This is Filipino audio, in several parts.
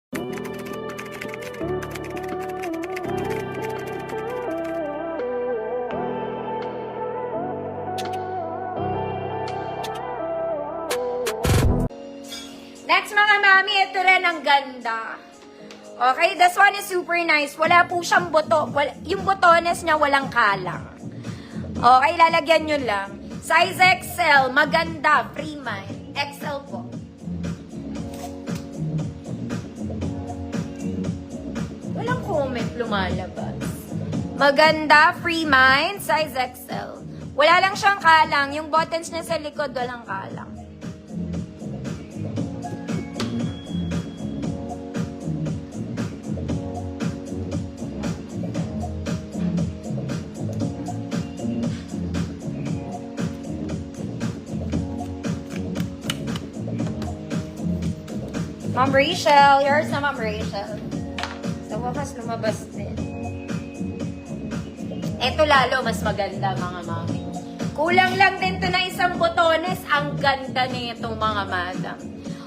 Next mga mami, ito rin ang ganda. Okay, this one is super nice. Wala po siyang buto. Yung botones niya walang kalang. Okay, lalagyan nyo lang. Size XL, maganda, free mind. XL po. Walang comment lumalabas. Maganda, free mind, size XL. Wala lang siyang kalang. Yung buttons niya sa likod, walang kalang. Ma'am Rachel, yours na Ma'am Rachel. Sa wakas lumabas din. Ito lalo mas maganda mga mami. Kulang lang din to na isang botones. Ang ganda nito mga madam.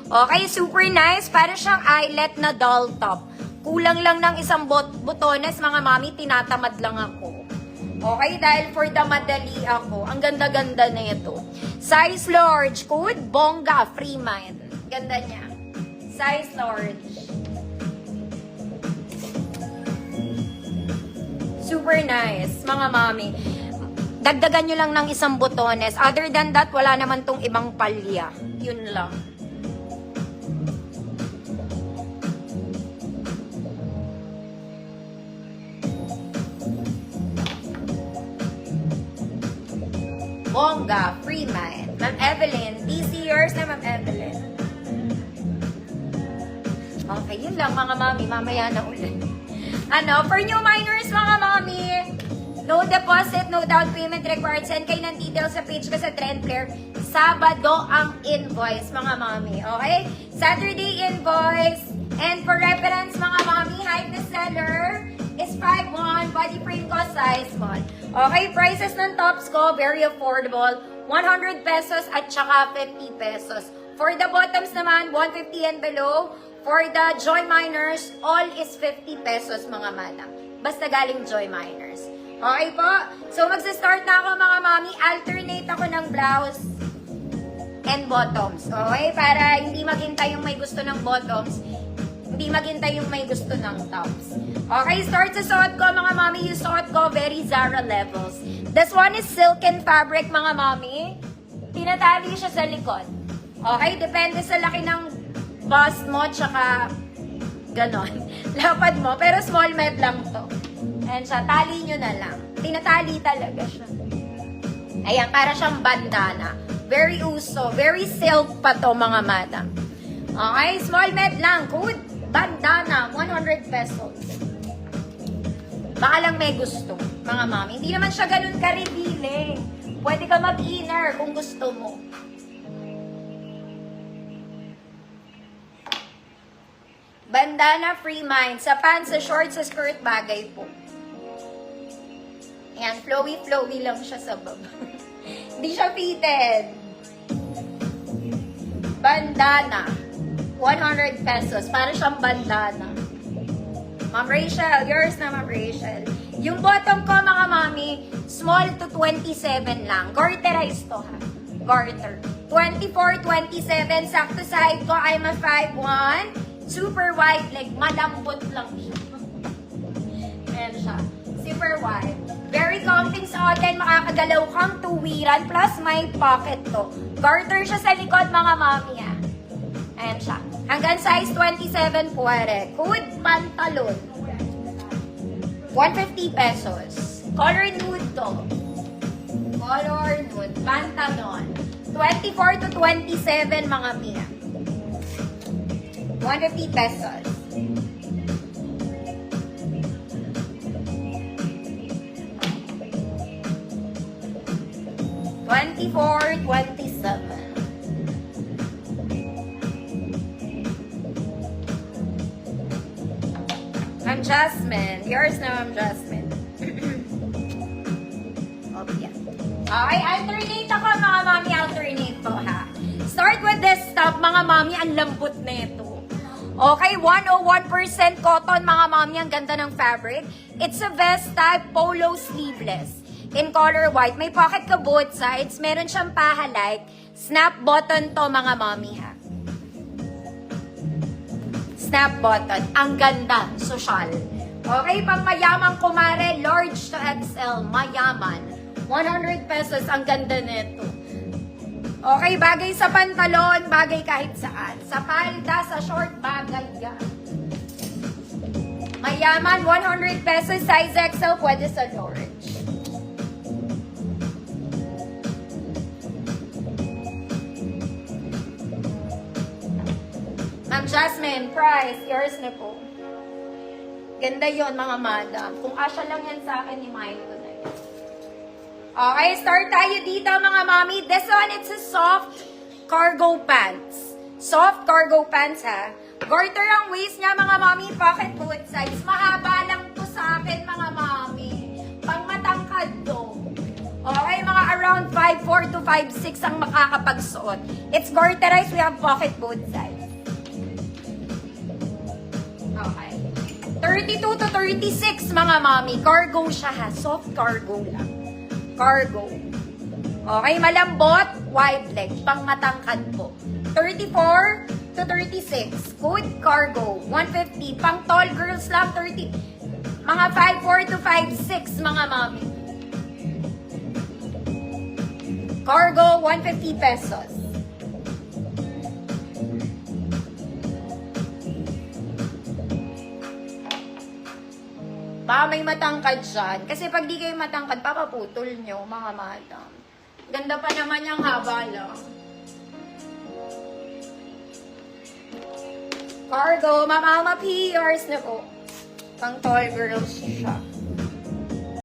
Okay, super nice. Para siyang eyelet na doll top. Kulang lang ng isang botones mga mami. Tinatamad lang ako. Okay, dahil for the madali ako. Ang ganda-ganda na ito. Size large. Code bongga. Free mind. Ganda niya. Size large. Super nice, mga mami. Dagdagan nyo lang ng isang botones. Other than that, wala naman tong ibang palya. Yun lang. Bongga, free mind. Ma'am Evelyn, DC yours na Ma'am Evelyn. Okay, yun lang mga mami. Mamaya na ulit. For new minors mga mami, no deposit, no down payment required. Send kayo ng details sa page ko sa Trendclear. Sabado ang invoice mga mami. Okay? Saturday invoice. And for reference mga mami, height the seller is 5'1", body frame ko size small. Okay, prices ng tops ko, very affordable. 100 pesos at saka 50 pesos. For the bottoms naman, 150 and below. For the Joy Miners, all is 50 pesos mga madam. Basta galing Joy Miners. Okay po? So magsa-start na ako mga mami. Alternate ako ng blouse and bottoms. Okay? Para hindi maghintay yung may gusto ng bottoms. Hindi maghintay yung may gusto ng tops. Okay? Start sa suot ko mga mami. Yung suot ko, very Zara levels. This one is silken fabric mga mami. Tinatali siya sa likod. Okay? Depende sa laki ng bust mo, tsaka ganon. Lapad mo. Pero small med lang to. Ayan siya. Tali nyo na lang. Tinatali talaga siya. Ayan, para siyang bandana. Very uso. Very silk pa to, mga madam. Okay, small med lang. Good. Bandana. 100 pesos. Baka lang may gusto, mga mami. Hindi naman siya ganun ka-revealing. Pwede ka mag-inner kung gusto mo. Bandana, free mind. Sa pants, sa shorts, sa skirt, bagay po. Ayan, flowy-flowy lang siya sa baba. Hindi siya fitted. Bandana. 100 pesos. Para siyang bandana. Ma'am Rachel, yours na Ma'am Rachel. Yung bottom ko, mga mami, small to 27 lang. Garterized to, ha? Garter. 24, 27. Sakto side ko, I'm a 5'1". Super wide leg, malambot lang siya. Ayan siya. Super wide. Very comfy sa atin, makakagalaw kang tuwiran, plus may pocket to. Garter siya sa likod, mga mami, ah. Ayan siya. Hanggang size 27 pwede. Good pantalon. 150 pesos. Color nude to. Color nude. Pantalon. 24 to 27, mga mia. 150 pesos. $24.27. Ma'am Jasmine. Yours na, Ma'am Jasmine. Okay. Okay, alternate ako, mga mami. Alternate to, ha. Start with this top, mga mami. Ang lambot na ito. Okay, 101% cotton mga mami. Ang ganda ng fabric. It's a vest type, polo sleeveless. In color white. May pocket ka both sides. Meron siyang paha-like. Snap button to mga mami ha. Snap button. Ang ganda. Social. Okay, pang mayamang kumare. Large to XL. Mayaman. 100 pesos. Ang ganda nito. Okay, bagay sa pantalon. Bagay kahit saan. Sa palda, sa short, bagay yan. Mayaman. 100 pesos. Size XL. Pwede sa large. Ma'am Jasmine, price, yours na po. Ganda yon mga madam. Kung asya lang yan sa akin, imahin ko na yan. Okay, start tayo dito mga mami. This one, it's a soft cargo pants. Soft cargo pants ha. Garter ang waist niya mga mami. Pocket both sides. Mahaba lang to sa akin mga mami. Pang matangkad to. Okay, mga around 5'4 to 5'6 ang makakapagsuot. It's garterized. We have pocket both sides. Okay. 32 to 36 mga mami. Cargo siya ha. Soft cargo lang. Cargo. Okay, malambot. Wide leg. Pang matangkad po. 34 to 36. Good cargo. 150. Pang tall girls lang. 30. Mga 5'4 to 5'6 mga mami. Cargo, 150 pesos. Baka may matangkad dyan. Kasi pag di kayo matangkad, papaputol nyo, mga madam. Ganda pa naman yung haba lang. Cargo, Mama P, yours na po. Pang tall girls siya.